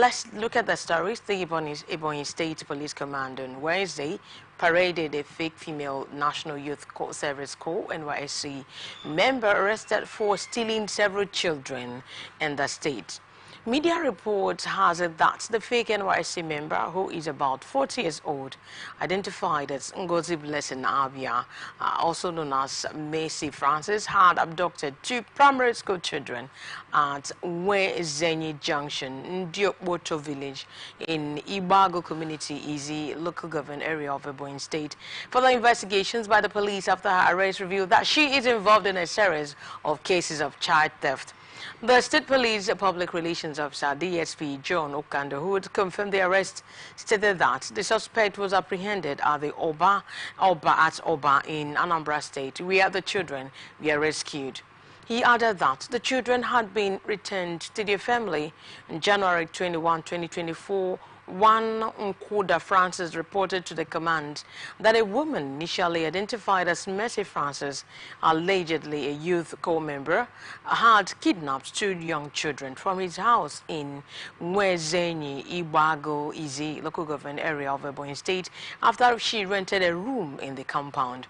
let's look at the stories. The Ebonyi State Police Command on Wednesday paraded a fake female National Youth Service Corps NYSC member arrested for stealing several children in the state. Media reports has it that the fake NYSC member, who is about 40 years old, identified as Ngozi Blessing Abia, also known as Macy Francis, had abducted 2 primary school children at Wezenyi Junction, Ndiokboto village in Ibago community, Easy local government area of Ebonyi State. Further investigations by the police after her arrest revealed that she is involved in a series of cases of child theft. The State Police Public Relations Officer, DSP John Okando, who had confirmed the arrest, stated that the suspect was apprehended at the Oba in Anambra State, where the children were rescued. He added that the children had been returned to their family on January 21, 2024. One Nkoda Francis reported to the command that a woman initially identified as Mercy Francis, allegedly a youth corps member, had kidnapped 2 young children from his house in Wezenyi, Ibago, Izi, local government area of Ebonyi State, after she rented a room in the compound.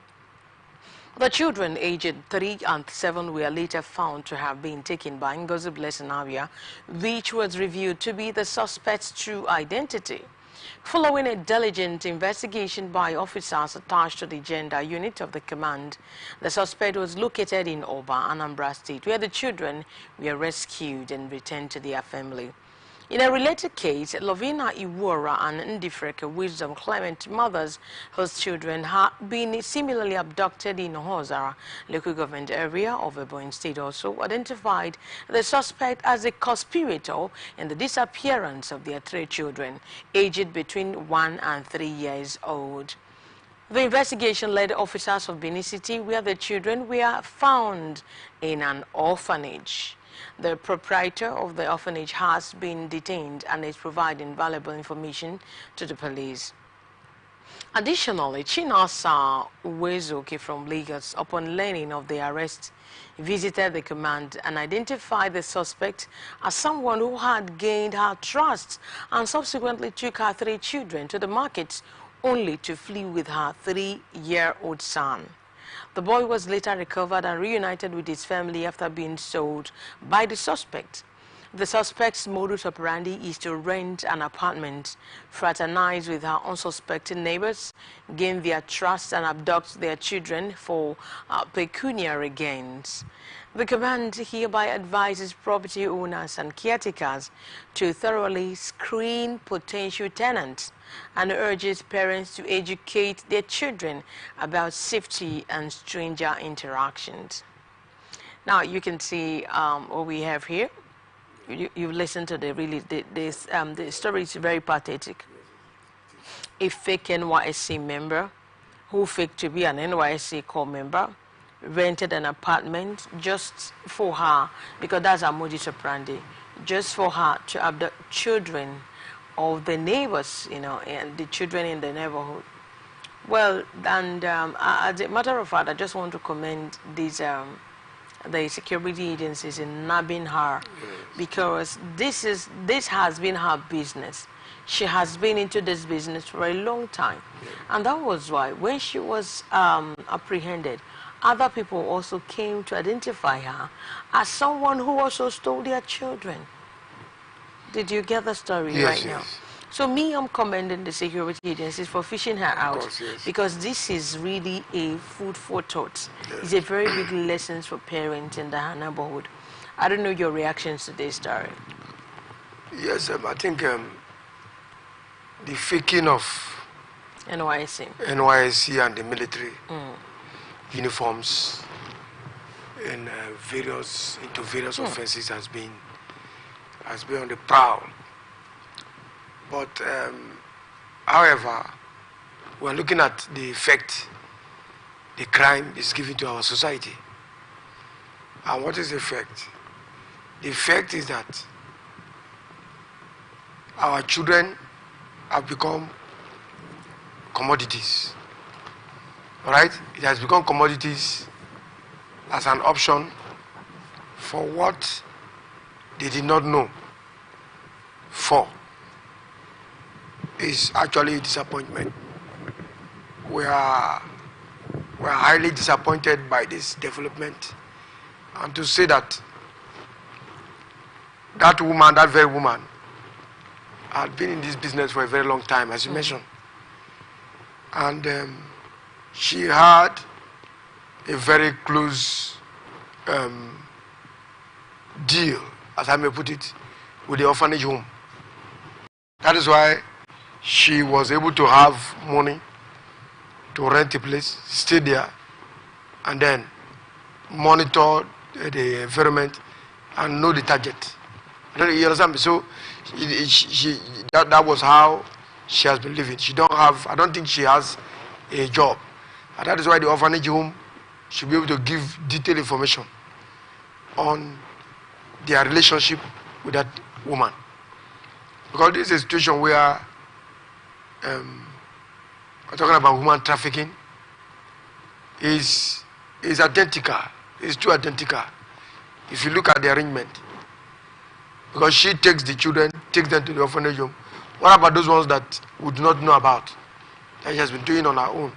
The children aged 3 and 7 were later found to have been taken by Ngozi Blessing Abia, which was revealed to be the suspect's true identity. Following a diligent investigation by officers attached to the gender unit of the command, the suspect was located in Oba, Anambra State, where the children were rescued and returned to their family. In a related case, Lovina Iwora and Ndifreke Wisdom Clement mothers whose children had been similarly abducted in Hozara, local government area of Ebonyi State, also identified the suspect as a conspirator in the disappearance of their 3 children, aged between 1 and 3 years old. The investigation led officers of Benin City, where the children were found in an orphanage. The proprietor of the orphanage has been detained and is providing valuable information to the police. Additionally, Chinasa Uwezoke from Lagos, upon learning of the arrest, visited the command and identified the suspect as someone who had gained her trust and subsequently took her 3 children to the market only to flee with her 3-year-old son. The boy was later recovered and reunited with his family after being sold by the suspect. The suspect's modus operandi is to rent an apartment, fraternize with her unsuspecting neighbors, gain their trust and abduct their children for pecuniary gains. The command hereby advises property owners and caretakers to thoroughly screen potential tenants and urges parents to educate their children about safety and stranger interactions. Now you can see what we have here. You've listened to the story is very pathetic. A fake NYSC member who faked to be an NYSC corps member rented an apartment just for her, because that's her modus operandi, just for her to abduct children of the neighbors, and the children in the neighborhood. Well, and as a matter of fact, I just want to commend these the security agencies in nabbing her, because this has been her business. She has been into this business for a long time, and that was why when she was apprehended, other people also came to identify her as someone who also stole their children. Did you get the story now? So I'm commending the security agencies for fishing her out, course, because this is really a food for thought. It's a very big lesson for parents in the neighborhood. I don't know your reactions to this story. Yes, I think the faking of NYSC and the military uniforms in various offenses has been on the prowl. But however, we're looking at the effect the crime is giving to our society. And what is the effect? The effect is that our children have become commodities. All right? It has become commodities as an option for what they did not know for. is actually a disappointment. We are highly disappointed by this development, and to say that that woman, that very woman, had been in this business for a very long time, as you mentioned, and she had a very close deal, as I may put it, with the orphanage home. That is why she was able to have money to rent a place, stay there, and then monitor the environment and know the target. You understand me? So that was how she has been living. I don't think she has a job. And that is why the orphanage home should be able to give detailed information on their relationship with that woman. Because this is a situation where we're talking about human trafficking is identical. It's too identical. If you look at the arrangement, because she takes the children, takes them to the orphanage home. What about those ones that we do not know about, that she has been doing on her own?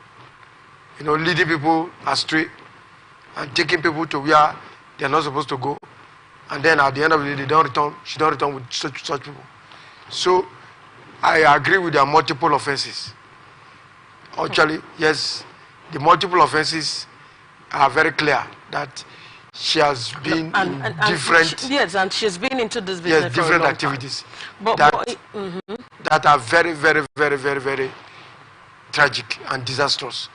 You know, leading people astray and taking people to where they are not supposed to go, and then at the end of the day, they don't return. She don't return with such people. So I agree with their multiple offenses. Actually, yes, the multiple offenses are very clear that she has been in different. Yes, and she's been into this business. Yes, different activities that are very, very, very, very, very tragic and disastrous.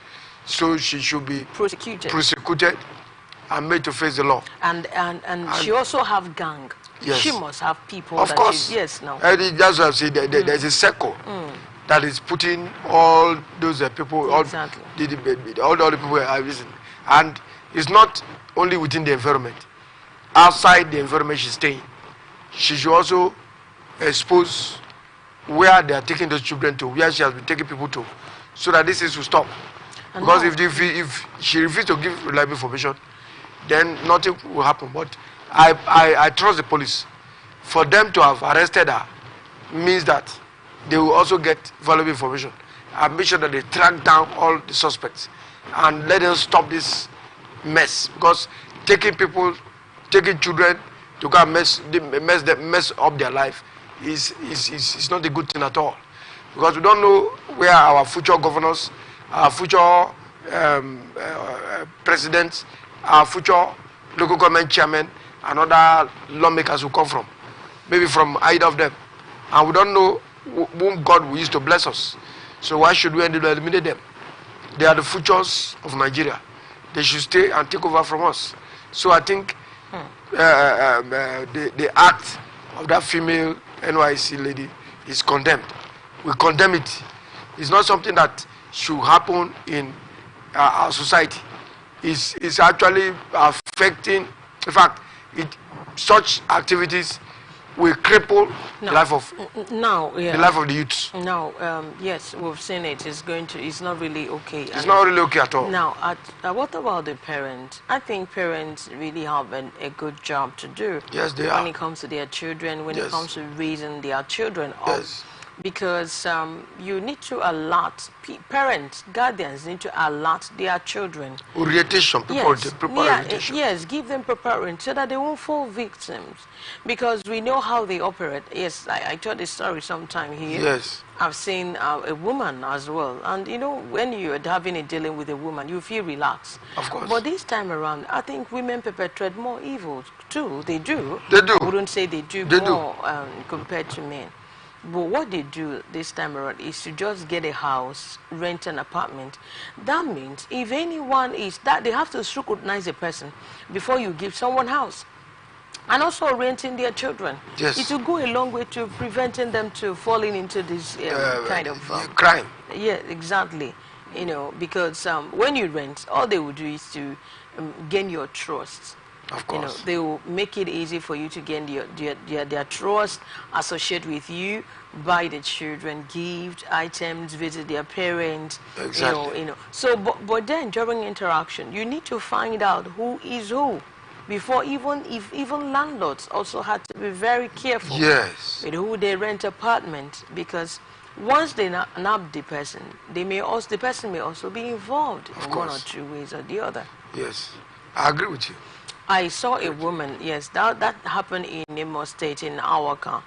So she should be prosecuted and made to face the law. And she also have gang. Yes. She must have people. Of course. Yes, no. That's what I say. There's a circle that is putting all those people, all the people are listening. And it's not only within the environment. Outside the environment she's staying, she should also expose where they are taking those children to, where she has been taking people to, so that this is to stop. And because if she refuses to give reliable information, then nothing will happen. But I trust the police. For them to have arrested her means that they will also get valuable information and make sure that they track down all the suspects and let them stop this mess. Because taking children to go and mess up their life is not a good thing at all. Because we don't know where our future governors, our future presidents, our future local government chairmen and other lawmakers will come from. Maybe from either of them. And we don't know whom God will use to bless us. So why should we eliminate them? They are the futures of Nigeria. They should stay and take over from us. So I think the act of that female NYC lady is condemned. We condemn it. It's not something that should happen in our society. It's actually affecting, in fact, such activities will cripple the life of the youths. Now, yes, we've seen it. It's not really okay. It's not really okay at all. Now, what about the parents? I think parents really have a good job to do. Yes, they are. When it comes to their children, when it comes to raising their children up. Yes. Because you need to alert, parents, guardians need to alert their children. Orientation, orientation. Yes, give them preparing so that they won't fall victims. Because we know how they operate. Yes, I told this story sometime here. Yes. I've seen a woman as well. And you know, when you're having a dealing with a woman, you feel relaxed. Of course. But this time around, I think women perpetrate more evil too. They do. They do. I wouldn't say they do more compared to men. But what they do this time around is to just get a house, rent an apartment. That means if anyone is that, they have to scrutinize a person before you give someone house. And also renting their children. Yes. It will go a long way to preventing them to falling into this kind of crime. Yeah, exactly. You know, because when you rent, all they will do is to gain your trust. Of course. You know, they will make it easy for you to gain their trust, associate with you, buy the children gift items, visit their parents. Exactly. You know. So, but then during interaction, you need to find out who is who. Before even landlords also had to be very careful. Yes. With who they rent apartments, because Once they nab the person, the person may also be involved in one or two ways or the other. Yes, I agree with you. I saw a woman, yes, that happened in Imo State in Awaka,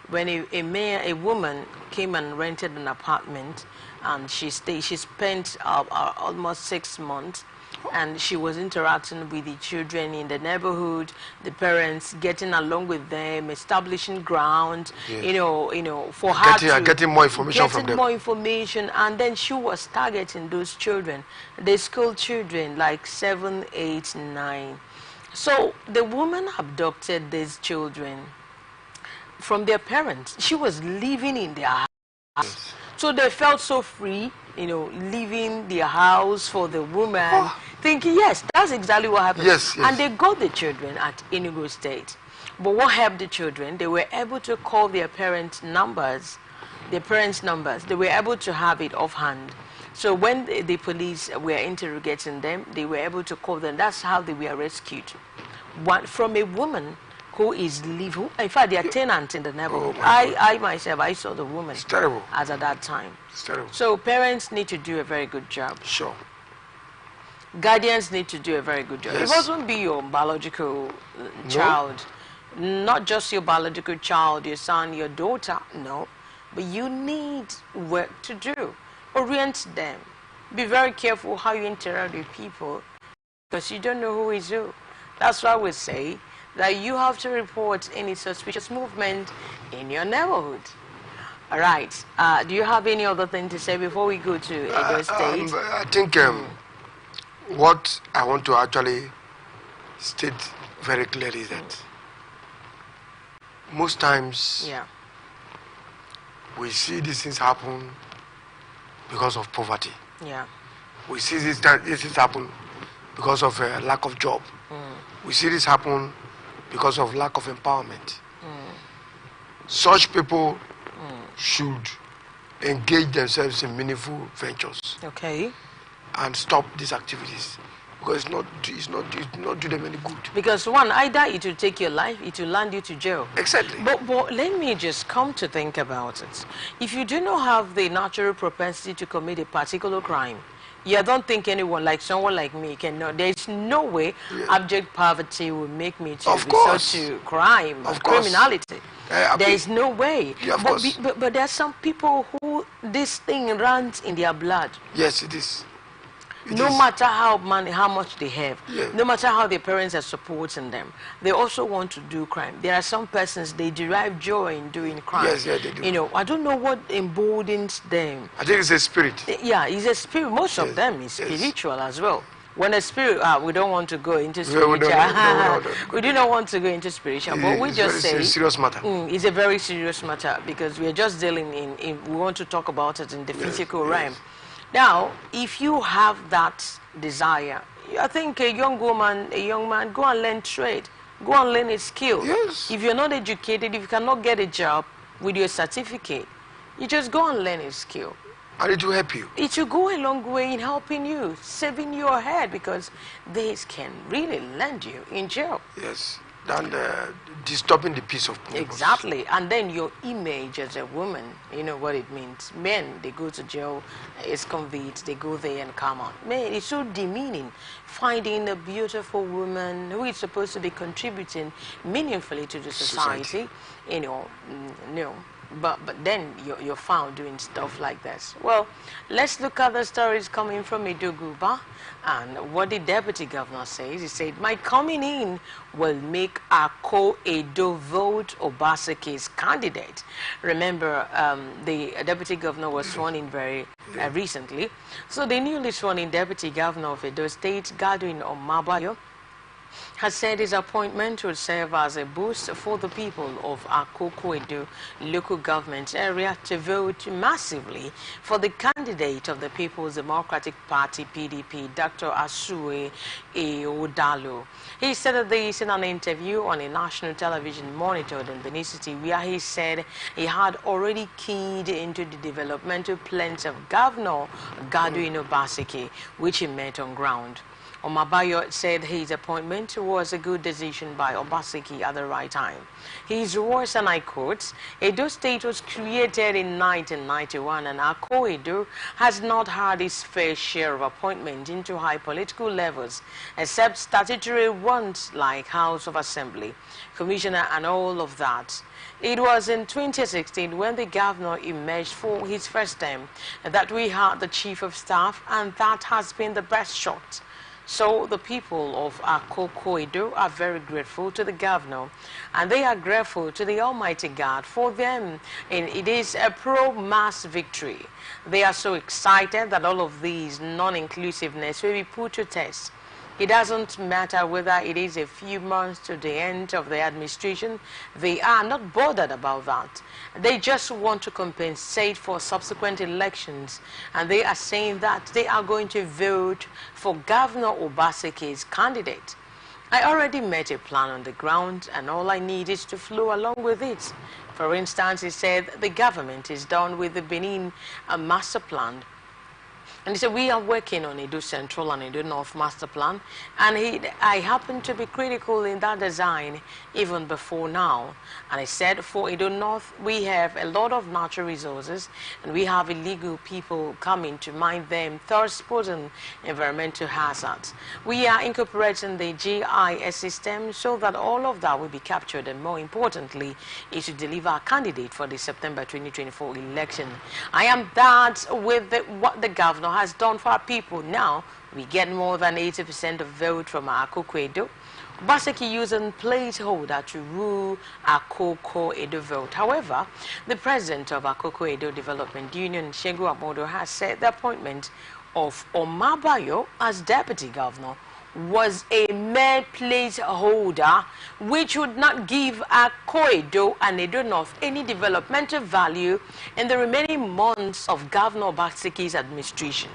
when a woman came and rented an apartment, and she spent almost 6 months, and she was interacting with the children in the neighborhood, the parents, getting along with them, establishing ground, Yes. for her to getting more information from them. more information, and then she was targeting those children, the school children, like 7, 8, 9. So the woman abducted these children from their parents. She was living in their house. Yes. So they felt so free, leaving their house for the woman, thinking, yes, that's exactly what happened. Yes, yes. And they got the children at Enugu State. But what helped the children? They were able to call their parents' numbers. They were able to have it offhand. So when the police were interrogating them, they were able to call them. That's how they were rescued. From a woman who is living, in fact, they are tenants in the neighborhood. I myself, I saw the woman. It's terrible. As at that time. It's terrible. So parents need to do a very good job. Sure. Guardians need to do a very good job. Yes. It mustn't be your biological child, not just your biological child, your son, your daughter, no. But you need work to do. Orient them. Be very careful how you interact with people, because you don't know who is who. That's why we say that you have to report any suspicious movement in your neighborhood. All right. Do you have any other thing to say before we go to Edo State? I think what I want to actually state very clearly is that most times we see these things happen because of poverty. Yeah. We see these things happen because of lack of job. We see this happen because of lack of empowerment. Such people should engage themselves in meaningful ventures. Okay. And stop these activities, because it's not do them any good. Because one, either it will take your life, it will land you to jail. Exactly. But let me just come to think about it. If you do not have the natural propensity to commit a particular crime, you don't think someone like me cannot. There's no way abject poverty will make me to resort to crime, criminality. There is no way. Yeah, but there are some people who this thing runs in their blood. Yes, it is. No matter how much they have, no matter how their parents are supporting them, they also want to do crime. There are some persons, they derive joy in doing crime. Yes, they do. I don't know what emboldens them. I think it's a spirit. Yeah, it's a spirit. Most of them is spiritual as well. When a spirit, we don't want to go into spiritual. We do not want to go into spiritual, but we just say it's a serious matter. It's a very serious matter, because we are just dealing we want to talk about it in the physical realm. Now, if you have that desire, I think a young man, go and learn trade. Go and learn a skill. Yes. If you're not educated, if you cannot get a job with your certificate, you just go and learn a skill. And it will help you. It will go a long way in helping you, saving your head, because this can really land you in jail. Yes. Than disturbing the peace of people. Exactly. And then your image as a woman, you know what it means. Men, they go to jail, it's convicts, they go there and come out. Man, it's so demeaning. Finding a beautiful woman who is supposed to be contributing meaningfully to the society. But then you're found doing stuff like this. Well, let's look at the stories coming from Idoguba and what the deputy governor says. He said, my coming in will make Ako Edo vote Obaseki's candidate. Remember, the deputy governor was sworn in very recently. So the newly sworn in deputy governor of Edo State, Godwin Omabayo, has said his appointment will serve as a boost for the people of Akoko Edo local government area to vote massively for the candidate of the People's Democratic Party, PDP, Dr. Asue Eodalo. He said this in an interview on a national television monitored in Benin City, where he said he had already keyed into the developmental plans of Governor Godwin Obaseki, which he met on ground. Omabayo said his appointment was a good decision by Obaseki at the right time. His words, and I quote, "Edo State was created in 1991 and Akko Edo has not had its fair share of appointment into high political levels, except statutory ones like House of Assembly, Commissioner and all of that. It was in 2016 when the governor emerged for his first term that we had the chief of staff, and that has been the best shot. So the people of Akoko Edo are very grateful to the governor, and they are grateful to the Almighty God for them, and it is a pro-mass victory. They are so excited that all of these non-inclusiveness will be put to test. It doesn't matter whether it is a few months to the end of the administration. They are not bothered about that. They just want to compensate for subsequent elections, and they are saying that they are going to vote for Governor Obaseki's candidate. I already made a plan on the ground, and all I need is to flow along with it. For instance, he said the government is done with the Benin master plan. And he said, we are working on Edo Central and Edo North master plan. And I happen to be critical in that design even before now. And I said, for Edo North, we have a lot of natural resources, and we have illegal people coming to mine them, thus posing environmental hazards. We are incorporating the GIS system so that all of that will be captured, and more importantly, is to deliver a candidate for the September 2024 election. I am that with what the governor has done for our people. Now we get more than 80% of vote from Akoko Edo. Obaseki using placeholder to rule Akoko Edo vote. However, the president of Akoko Edo Development Union, Shegu Amodo, has said the appointment of Omabayo as deputy governor was a mere placeholder which would not give Akoko Edo and Edo North any developmental value in the remaining months of Governor Obaseki's administration.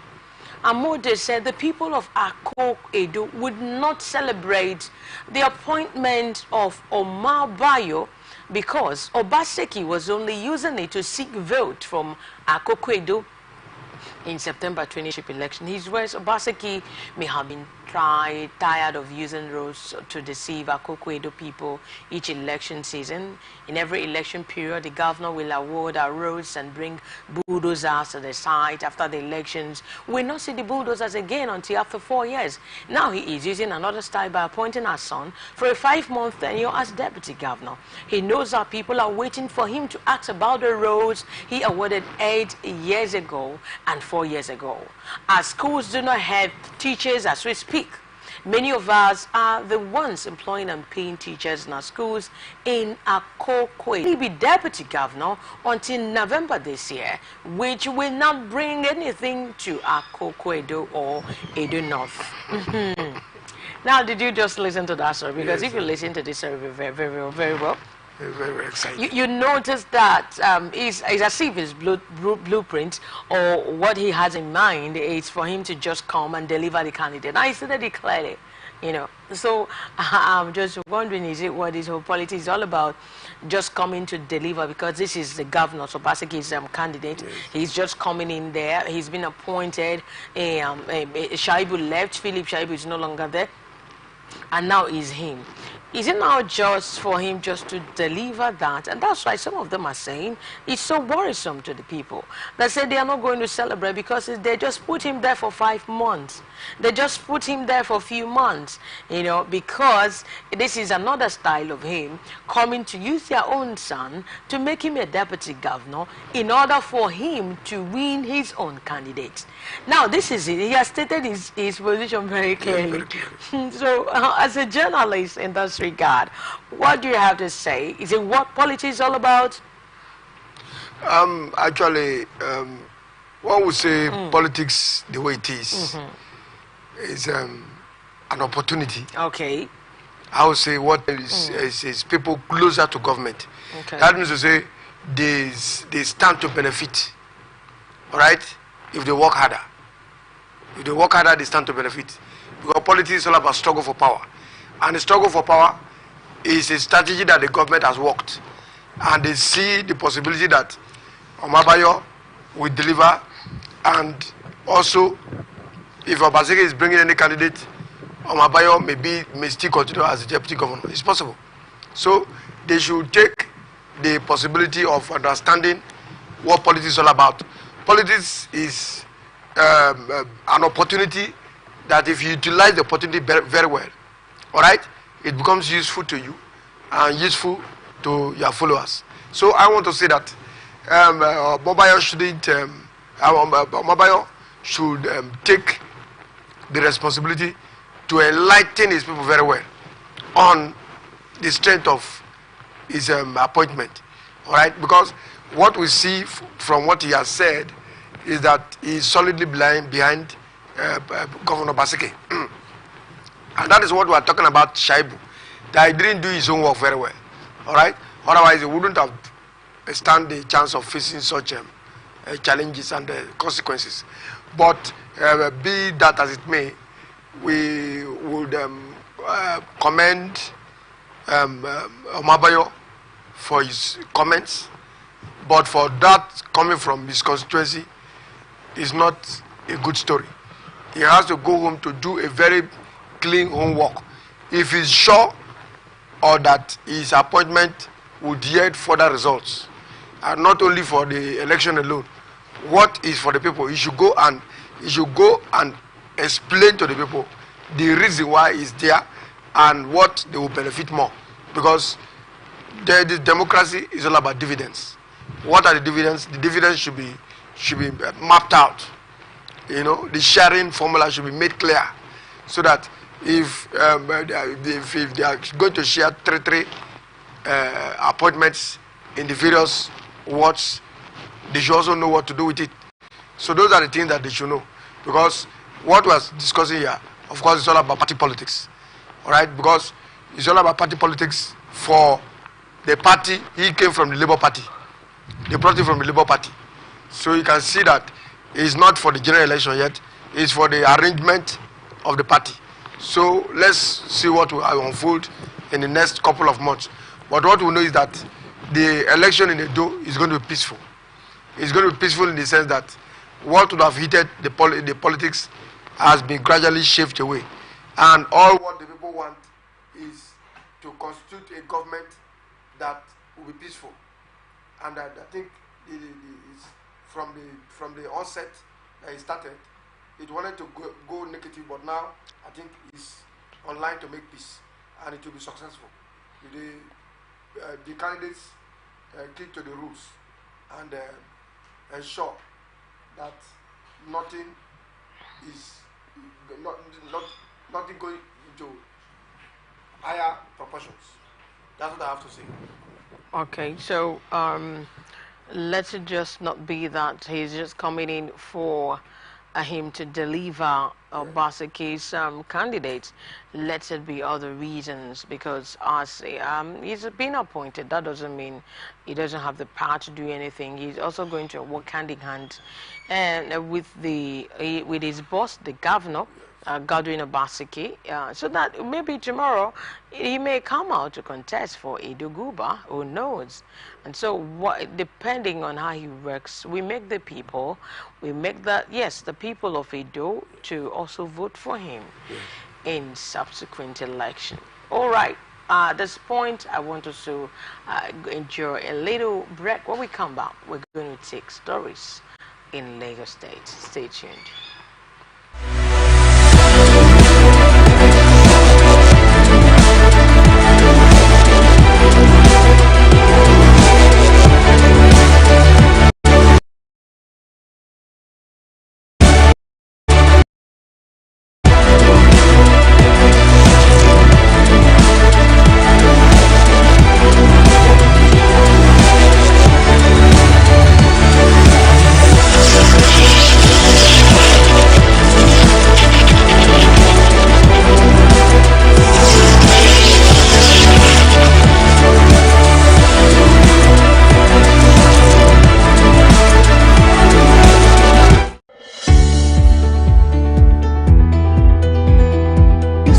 Amode said the people of Akoko Edo would not celebrate the appointment of Omabayo because Obaseki was only using it to seek vote from Akoko Edo in September 20 election. His words, Obaseki may have been tired of using roads to deceive Akoko Edo people each election season. In every election period, the governor will award our roads and bring bulldozers to the site after the elections. We'll not see the bulldozers again until after 4 years. Now he is using another style by appointing our son for a 5-month tenure as deputy governor. He knows our people are waiting for him to ask about the roads he awarded 8 years ago and 4 years ago. Our schools do not have teachers as we speak. Many of us are the ones employing and paying teachers in our schools in Akoko. He'll be deputy governor until November this year, which will not bring anything to Akoko Edo or Edo North. Now, did you just listen to that story? Because yes, if you listen to this story very well, very exciting. You notice that it's as if his blueprint or what he has in mind is for him to just come and deliver the candidate. Now, he said it clearly, you know. So I'm just wondering, is it what this whole politics is all about? Just coming to deliver, because this is the governor, so Obaseki's candidate. Yes. He's just coming in there. He's been appointed. Shaibu left. Philip Shaibu is no longer there. And now is him. Is it now just for him just to deliver that? And that's why some of them are saying it's so worrisome to the people. They say they are not going to celebrate because they just put him there for 5 months. They just put him there for a few months, you know, because this is another style of him coming to use their own son to make him a deputy governor in order for him to win his own candidate. Now, this is it. He has stated his position very clearly. So, as a journalist in that regard, what do you have to say? Is it what politics is all about? Actually, one would say politics the way it is is an opportunity. Okay. I would say what is people closer to government. Okay. That means to say they stand to benefit. All right? If they work harder. If they work harder, they stand to benefit. Because politics is all about struggle for power. And the struggle for power is a strategy that the government has worked. And they see the possibility that Omabayo will deliver. And also, if Obaseki is bringing any candidate, Omabayo may still continue as the deputy governor. It's possible. So they should take the possibility of understanding what politics is all about. Politics is an opportunity that if you utilize the opportunity very well, all right, it becomes useful to you and useful to your followers. So I want to say that Omabayo should take the responsibility to enlighten his people very well on the strength of his appointment. All right, because what we see from what he has said is that he is solidly behind Governor Basike. And that is what we are talking about Shaibu. That he didn't do his own work very well. All right, otherwise he wouldn't have stand the chance of facing such challenges and consequences. But be that as it may, we would commend Omabayo for his comments, but for that coming from his constituency is not a good story. He has to go home to do a very clean homework. If he's sure or that his appointment would yield further results, and not only for the election alone, what is for the people, he should go and explain to the people the reason why he's there and what they will benefit more. Because the democracy is all about dividends. What are the dividends? The dividends should be mapped out. You know, the sharing formula should be made clear, so that if they are going to share three appointments in the various wards, they should also know what to do with it. So those are the things that they should know. Because what we are discussing here, of course, it's all about party politics. All right? Because it's all about party politics for the party. He came from the Labour Party. They brought him from the Labour Party. So you can see that it's not for the general election yet. It's for the arrangement of the party. So let's see what will unfold in the next couple of months. But what we know is that the election in Edo is going to be peaceful. It's going to be peaceful in the sense that what would have heated the politics has been gradually shaved away. And all what the people want is to constitute a government that will be peaceful. And I think it's from the onset that it started, it wanted to go negative, but now I think it's online to make peace, and it will be successful. The candidates keep to the rules and ensure that nothing going into higher proportions. That's what I have to say. Okay, so let it just not be that he's just coming in for him to deliver Basake's candidates. Let it be other reasons, because as he's been appointed, that doesn't mean he doesn't have the power to do anything. He's also going to work hand in hand and with his boss, the governor, Godwin Obaseki, so that maybe tomorrow he may come out to contest for Edo Guba, who knows. And so depending on how he works, we make the people, the people of Edo to also vote for him in subsequent election. All right, at this point, I want us to enjoy a little break. When we come back, we're going to take stories in Lagos State. Stay tuned.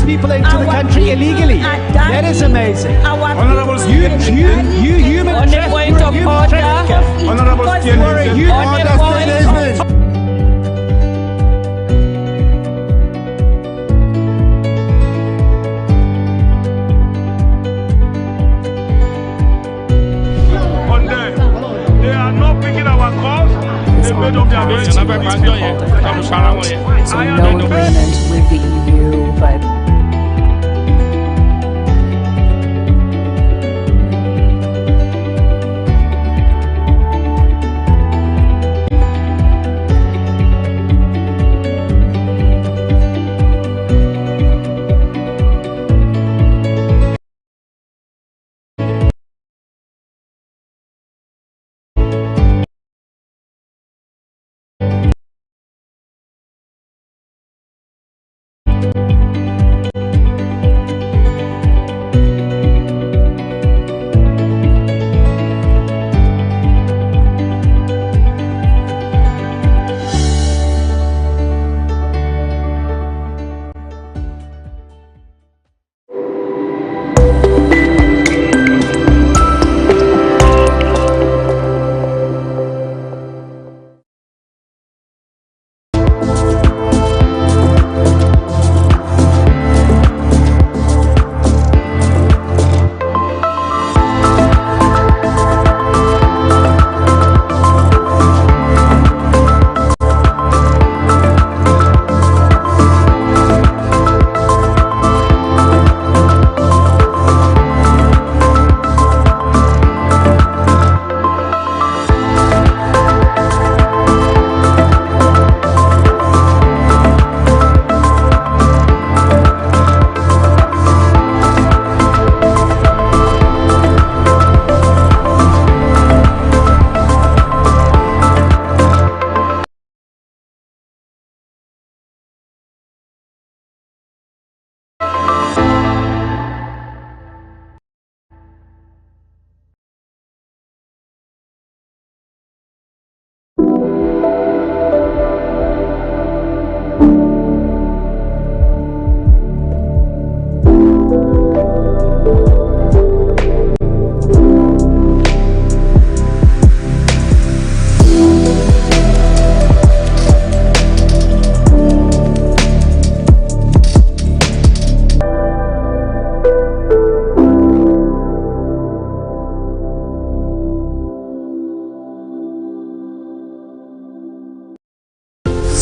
People into the country illegally. That is amazing. Honorable you human trafficker. Honorable So no agreement with the EU, but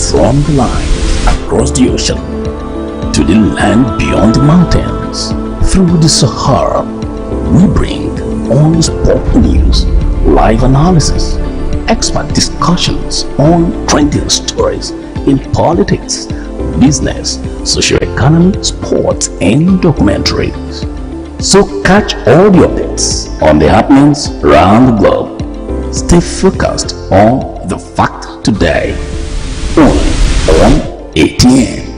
from the lines across the ocean to the land beyond the mountains, through the Sahara, we bring on-spot news, live analysis, expert discussions on trending stories in politics, business, socio-economy, sports, and documentaries. So catch all the updates on the happenings around the globe. Stay focused on the fact today, only on ATN.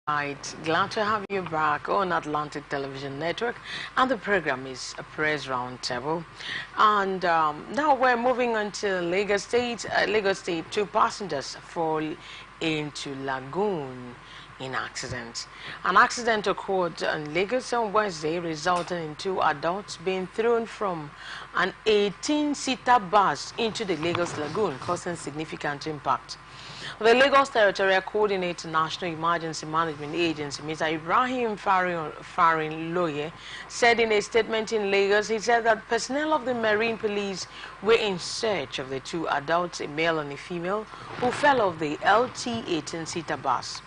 Right, glad to have you back on Atlantic Television Network, and the program is a press roundtable. And now we're moving on to Lagos State. Lagos State, 2 passengers fall into lagoon in accident. An accident occurred in Lagos on Wednesday, resulting in 2 adults being thrown from an 18-seater bus into the Lagos lagoon, causing significant impact. The Lagos Territorial Coordinator National Emergency Management Agency, Mr. Ibrahim Farin Loye, said in a statement in Lagos, he said that personnel of the Marine Police were in search of the 2 adults, a male and a female, who fell off the LT 18-seater bus.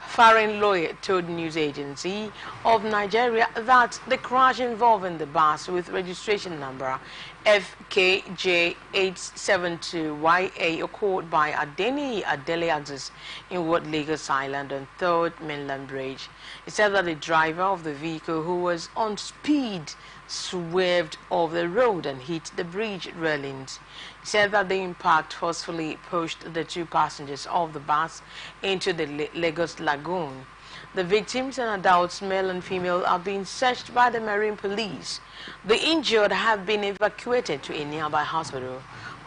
Farin Loye told News Agency of Nigeria that the crash involving the bus with registration number FKJ872YA occurred by Adeni Adele Axis in Ward Lagos Island on 3rd Mainland Bridge. He said that the driver of the vehicle, who was on speed, swerved off the road and hit the bridge railings. He said that the impact forcefully pushed the 2 passengers of the bus into the Lagos Lagoon. The victims and adults, male and female, are being searched by the Marine Police. The injured have been evacuated to a nearby hospital,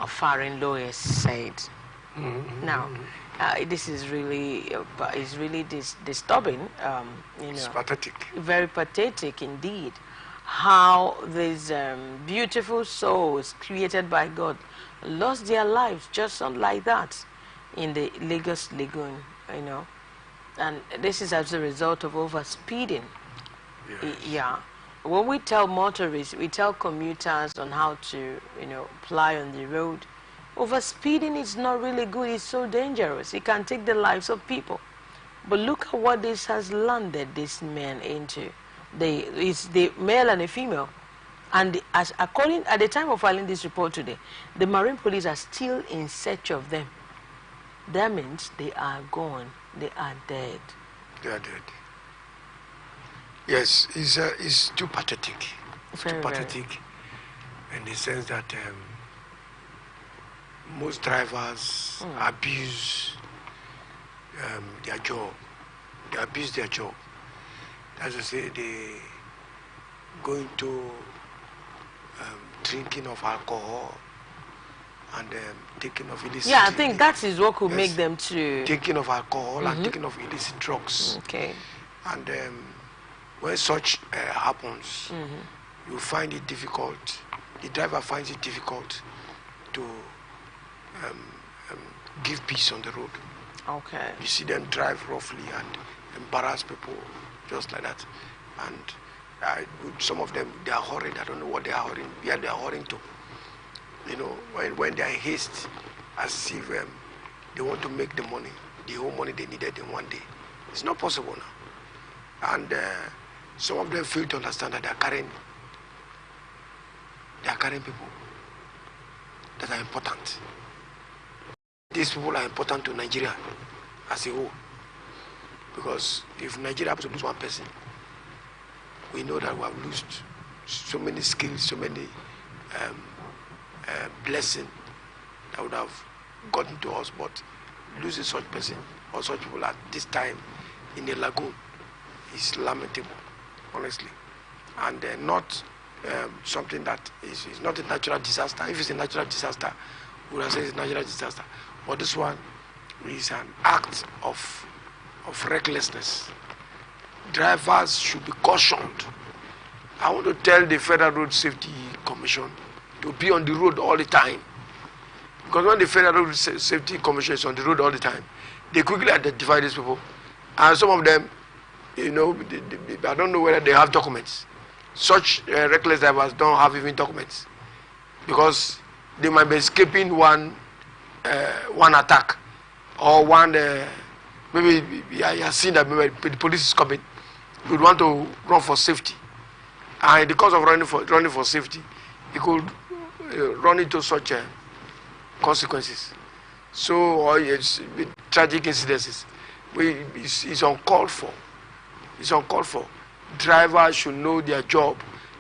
Farin Loye said. Now, this is really disturbing. It's pathetic. Very pathetic indeed. How these beautiful souls created by God lost their lives just like that in the Lagos Lagoon, and this is as a result of overspeeding. Yes. Yeah. When we tell motorists, we tell commuters on how to, ply on the road. Overspeeding is not really good. It's so dangerous. It can take the lives of people. But look at what this has landed this man into. It's the male and a female. And at the time of filing this report today, the Marine Police are still in search of them. That means they are gone. They are dead. They are dead. Yes, it's too pathetic. It's too pathetic in the sense that most drivers abuse their job. They abuse their job. As I say, they go into drinking of alcohol and taking of illicit. Yeah, I think that is what could make them to taking of alcohol and taking of illicit drugs. Okay. And when such happens, you find it difficult. The driver finds it difficult to give peace on the road. Okay. You see them drive roughly and embarrass people just like that. And some of them, they are hurried. I don't know what they are hurrying. Where they are hurrying to. When they are in haste, as if they want to make the money, the whole money they needed in one day. It's not possible now. And some of them fail to understand that they are carrying people that are important. These people are important to Nigeria as a whole. Because if Nigeria happens to lose one person, we know that we have lost so many skills, so many blessings that would have gotten to us. But losing such person or such people at this time in the lagoon is lamentable, honestly. And not something that is not a natural disaster. If it's a natural disaster, we would say it's a natural disaster. But this one is an act of recklessness. Drivers should be cautioned. I want to tell the Federal Road Safety Commission to be on the road all the time. Because when the Federal Road Safety Commission is on the road all the time, they quickly identify these people. And some of them, I don't know whether they have documents. Such reckless drivers don't have even documents. Because they might be escaping one attack or one, maybe I have seen that maybe the police is coming. You would want to run for safety. And in the course of running for safety, you could run into such consequences. So, or it's tragic incidences. It's uncalled for. It's uncalled for. Drivers should know their job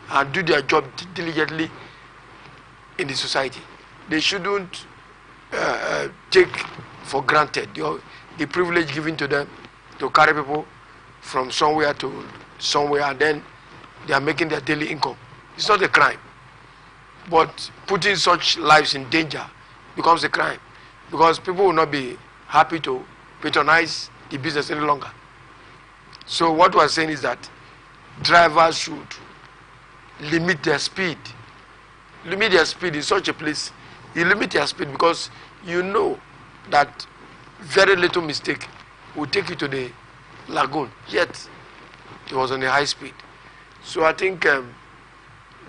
and do their job diligently in the society. They shouldn't take for granted the privilege given to them to carry people from somewhere to somewhere, and then they are making their daily income. It's not a crime. But putting such lives in danger becomes a crime, because people will not be happy to patronize the business any longer. So what we are saying is that drivers should limit their speed. Limit their speed in such a place. You limit their speed because you know that very little mistake will take you to the lagoon. Yet, it was on a high speed. So I think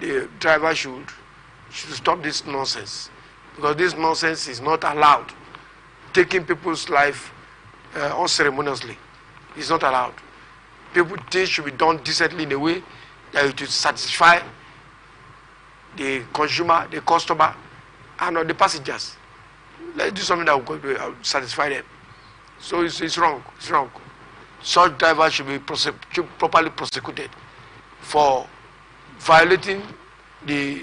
the driver should stop this nonsense, because this nonsense is not allowed. Taking people's life unceremoniously is not allowed. Things should be done decently in a way that it will satisfy the consumer, the customer, and the passengers. Let's do something that will satisfy them. So it's wrong. It's wrong. Such drivers should be properly prosecuted for violating the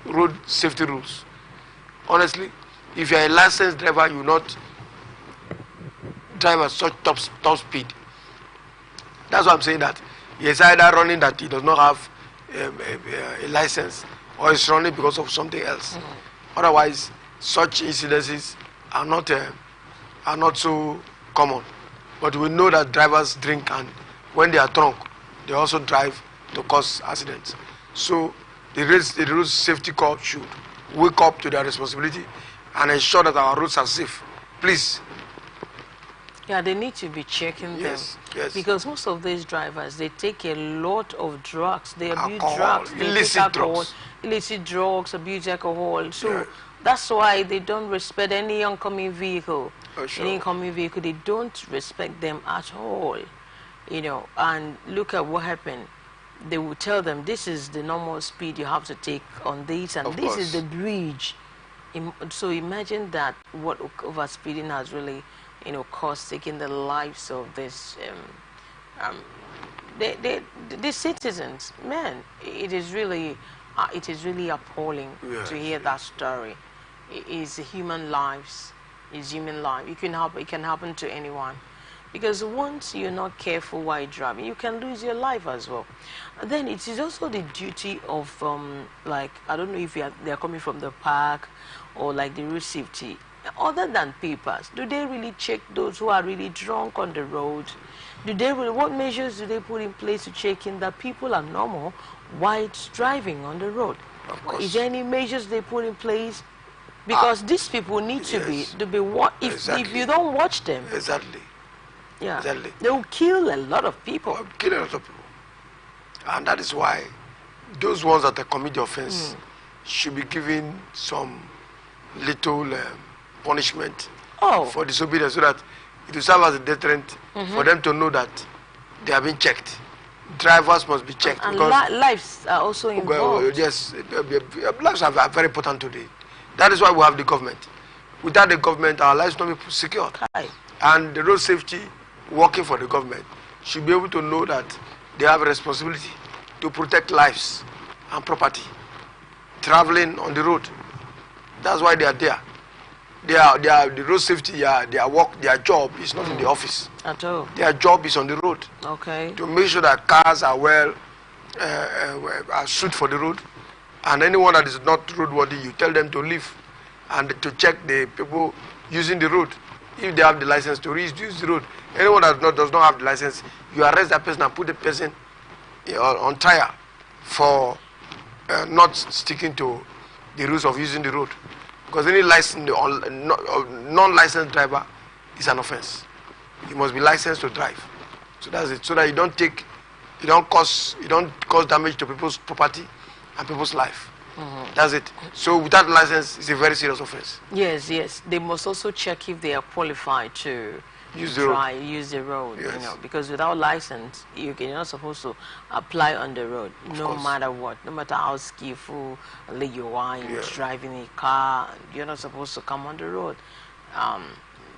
road safety rules. Honestly, if you are a licensed driver, you will not drive at such top speed. That's why I'm saying that he is either running that he does not have a license, or is running because of something else. Otherwise, such incidences are not so common. But we know that drivers drink, and when they are drunk, they also drive to cause accidents. So the road safety corps should wake up to their responsibility and ensure that our roads are safe. Please. Yeah, they need to be checking them. Yes. Because most of these drivers, they take a lot of drugs. They abuse Alcohol, drugs. They illicit take alcohol, drugs. illicit drugs, abuse alcohol. So Yeah. that's why they don't respect any oncoming vehicle. Oh, sure. Any incoming vehicle, they don't respect them at all. You know, and look at what happened. They will tell them this is the normal speed you have to take on this, and Of this is course. the bridge. So imagine that what overspeeding has really, you know, cost taking the lives of this the citizens. Man, it is really appalling Yes. to hear that story. It is human lives. It's human life. It can happen to anyone. Because once you're not careful while driving, you can lose your life as well. Then it is also the duty of, like, I don't know if they're coming from the park or like the road safety. Other than papers, do they really check those who are really drunk on the road? What measures do they put in place to check in that people are normal while driving on the road? Of course. Is there any measures they put in place? Because these people need to yes. be what if Exactly. you don't watch them, Exactly. yeah, Exactly. they will kill a lot of people. Kill a lot of people. And that is why those ones that commit the offense should be given some little punishment Oh, for disobedience, so that it will serve as a deterrent for them to know that they are being checked. Drivers must be checked, and because lives are also involved. yes, lives are very important today. That is why we have the government. Without the government, our lives will not be secured. Right. And the road safety working for the government should be able to know that they have a responsibility to protect lives and property traveling on the road. That's why they are there. The road safety, their work, their job is not in the office. At all. Their job is on the road, Okay. to make sure that cars are are suited for the road, and anyone that is not roadworthy, you tell them to leave, and to check the people using the road. If they have the license to use the road, anyone that does not have the license, you arrest that person and put the person on trial for not sticking to the rules of using the road. Because any non-licensed driver is an offense. You must be licensed to drive. So that's it. So that you don't cause damage to people's property and people's life. That's it. So without license, it's a very serious offense. Yes. They must also check if they are qualified to Use the road. use the road. Yes. You know, because without license, you're not supposed to apply on the road, no course. matter what, no matter how skillful you are in driving a car. You're not supposed to come on the road.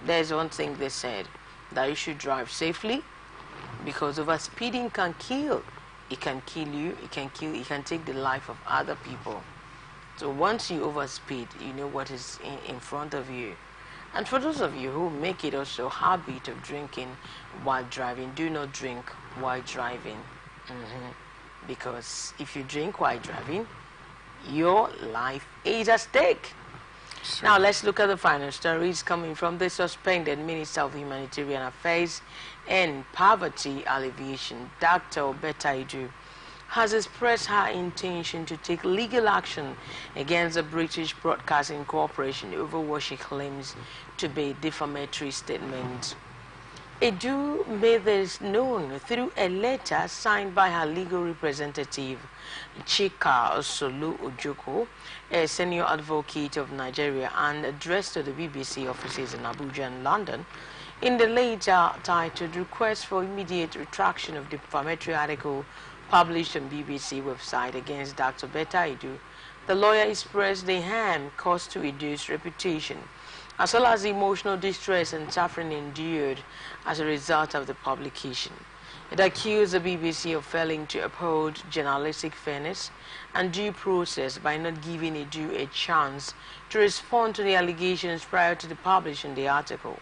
There's one thing they said, that you should drive safely, because overspeeding can kill. It can kill you. It can take the life of other people. So once you overspeed, you know what is in front of you. And for those of you who make it also a habit of drinking while driving, do not drink while driving. Because if you drink while driving, your life is at stake. Now let's look at the final stories coming from the suspended Minister of Humanitarian Affairs and Poverty Alleviation, Dr. Betaidu, has expressed her intention to take legal action against the British Broadcasting Corporation over what she claims to be defamatory statements. Edu made this known through a letter signed by her legal representative, Chika Osolu Ojoko, a senior advocate of Nigeria, and addressed to the BBC offices in Abuja and London. In the letter titled "Request for Immediate Retraction of Defamatory Article published on BBC website against Dr. Betaidu," the lawyer expressed the harm caused to Edu's reputation, as well as the emotional distress and suffering endured as a result of the publication. It accused the BBC of failing to uphold journalistic fairness and due process by not giving Edu a chance to respond to the allegations prior to the publishing the article.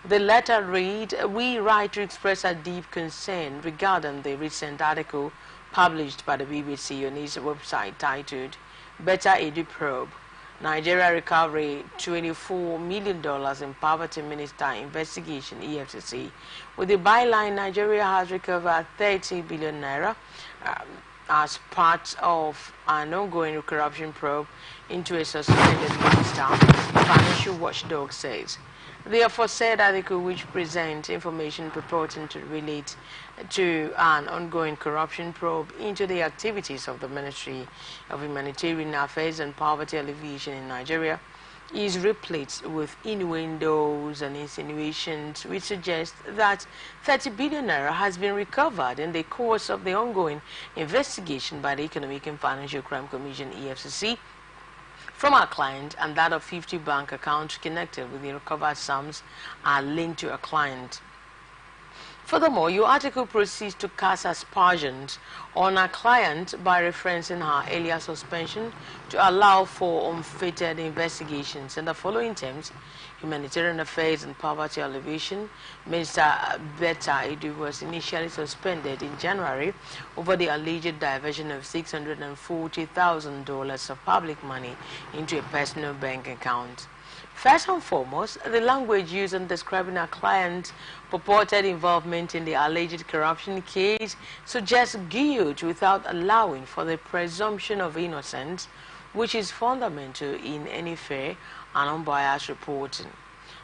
The letter read, "We write to express our deep concern regarding the recent article published by the BBC on its website titled Better Edu Probe, Nigeria recovery $24 million in poverty minister investigation EFCC. With the byline, Nigeria has recovered 30 billion naira as part of an ongoing corruption probe into a suspended minister, financial watchdog says. The aforesaid article, which presents information purporting to relate to an ongoing corruption probe into the activities of the Ministry of Humanitarian Affairs and Poverty Alleviation in Nigeria, is replete with innuendos and insinuations which suggest that 30 billion naira has been recovered in the course of the ongoing investigation by the Economic and Financial Crime Commission EFCC from our client, and that of 50 bank accounts connected with the recovered sums are linked to a client. Furthermore, your article proceeds to cast aspersions on our client by referencing her earlier suspension to allow for unfettered investigations. In the following terms: Humanitarian Affairs and Poverty Alleviation Minister Betta Edu was initially suspended in January over the alleged diversion of $640,000 of public money into a personal bank account. First and foremost, the language used in describing our client's purported involvement in the alleged corruption case suggests guilt without allowing for the presumption of innocence, which is fundamental in any fair and unbiased reporting.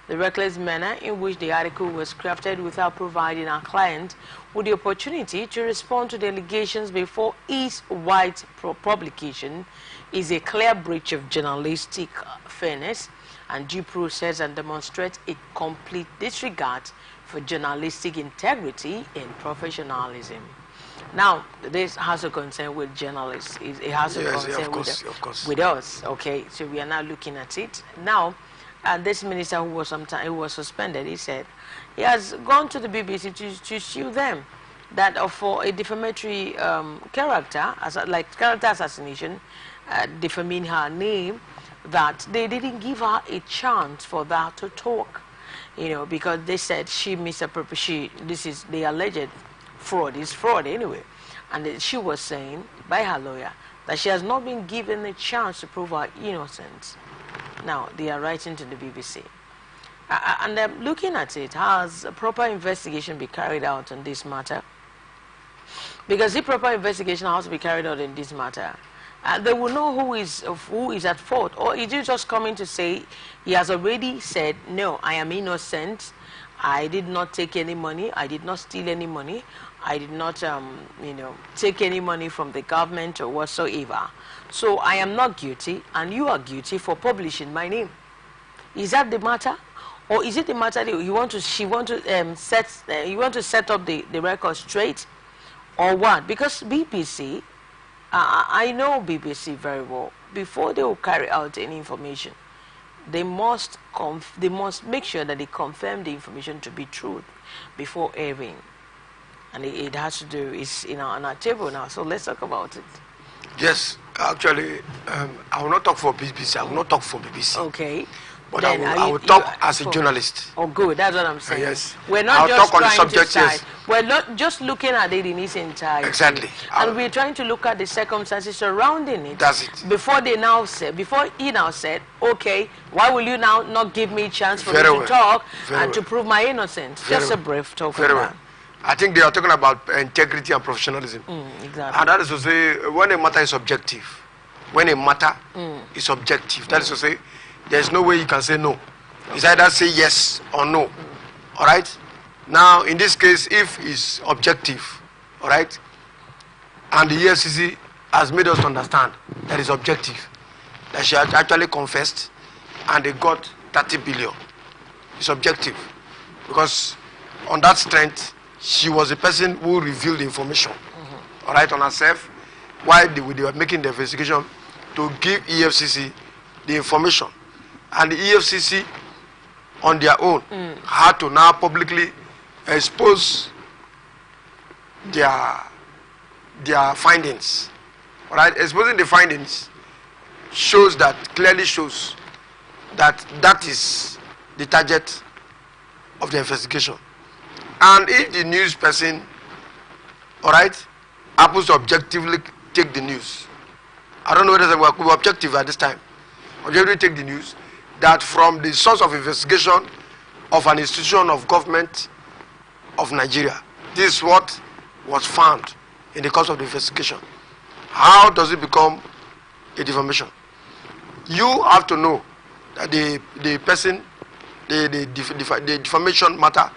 The reckless manner in which the article was crafted without providing our client with the opportunity to respond to the allegations before its wide publication is a clear breach of journalistic fairness and due process, and demonstrates a complete disregard for journalistic integrity and professionalism. Now, this has a concern with journalists. It has a concern with us. Okay, so we are now looking at it now. And this minister who was suspended, he said he has gone to the BBC to sue them that for a defamatory character, like character assassination, defaming her name, that they didn't give her a chance for that to talk, because they said she misappropriated. This is the alleged fraud. It's fraud anyway, and she was saying by her lawyer that she has not been given a chance to prove her innocence. Now they are writing to the BBC, and looking at it, has a proper investigation been carried out on this matter? Because the proper investigation has to be carried out in this matter, they will know who is at fault. Or is it just coming to say he has already said, no, I am innocent, I did not take any money, I did not steal any money, I did not take any money from the government or whatsoever, so I am not guilty and you are guilty for publishing my name? Is that the matter? Or is it the matter that you want to set up the record straight, or what? Because BBC, I know BBC very well. Before they will carry out any information, they must make sure that they confirm the information to be true before airing. And it has to do, it's on our table now. So let's talk about it. Yes, actually, I will not talk for BBC. I will not talk for BBC. Okay. But I will talk as a journalist. Oh, good. That's what I'm saying. Yes. We're not I'll just talk on the trying subject, to side. yes. We're not just looking at it in its entirety. Exactly. And we're trying to look at the circumstances surrounding it. That's it. Before he now said, okay, why will you now not give me a chance for me to talk and to prove my innocence? Just a brief talk. Very well. I think they are talking about integrity and professionalism. Exactly. And that is to say, when a matter is objective, that is to say, there's no way you can say no. It's either say yes or no. All right? Now, in this case, if it's objective, all right, and the EFCC has made us understand that it's objective, that she had actually confessed and they got 30 billion. It's objective. Because on that strength, she was the person who revealed the information, all right, on herself, while they were making the investigation to give EFCC the information. And the EFCC, on their own, had to now publicly expose their findings. All right, exposing the findings clearly shows that that is the target of the investigation. And if the news person, all right, happens to objectively take the news, I don't know whether we are objective at this time, objectively take the news, that from the source of investigation of an institution of government of Nigeria, this is what was found in the course of the investigation. How does it become a defamation? You have to know that the person, the defamation matter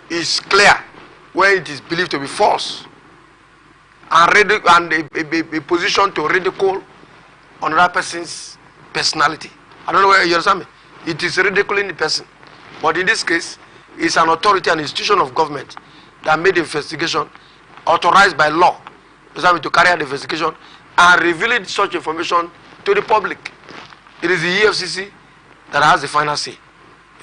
is clear when it is believed to be false and a position to ridicule another person's personality. I don't know whether you understand me. It is ridiculing the person. But in this case, it's an authority, an institution of government that made the investigation authorized by law to carry out the investigation and revealing such information to the public. It is the EFCC that has the final say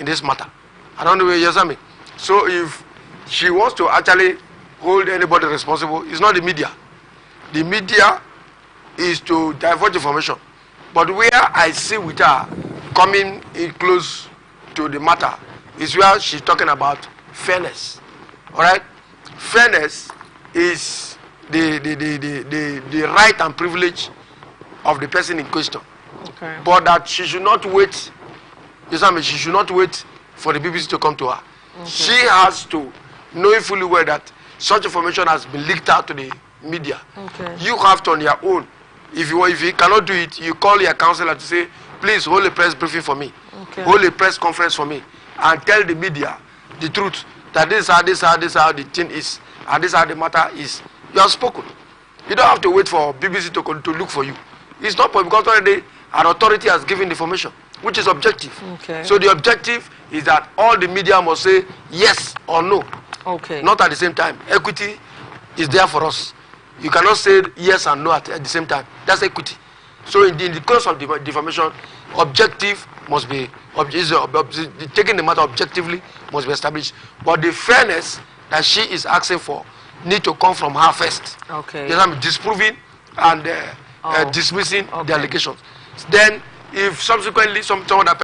in this matter. I don't know whether you understand me. So if she wants to actually hold anybody responsible, it's not the media. The media is to divulge information. But where I see with her coming in close to the matter is where she's talking about fairness. All right? Fairness is the right and privilege of the person in question. Okay. But that she should not wait. You understand me? She should not wait for the BBC to come to her. Okay. She has to know fully well that such information has been leaked out to the media. Okay. You have to on your own. If you cannot do it, you call your counselor to say, please hold a press briefing for me. Okay. Hold a press conference for me. And tell the media the truth. That this is how the thing is. And this is how the matter is. You have spoken. You don't have to wait for BBC to look for you. It's not because already an authority has given information, which is objective. Okay. So the objective is that all the media must say yes or no. Okay. Not at the same time. Equity is there for us. You cannot say yes and no at the same time. That's equity. So in the course of defamation, objective must be taking the matter objectively must be established. But the fairness that she is asking for need to come from her first. Okay. Yes, I'm disproving and dismissing the allegations. Then, if subsequently some other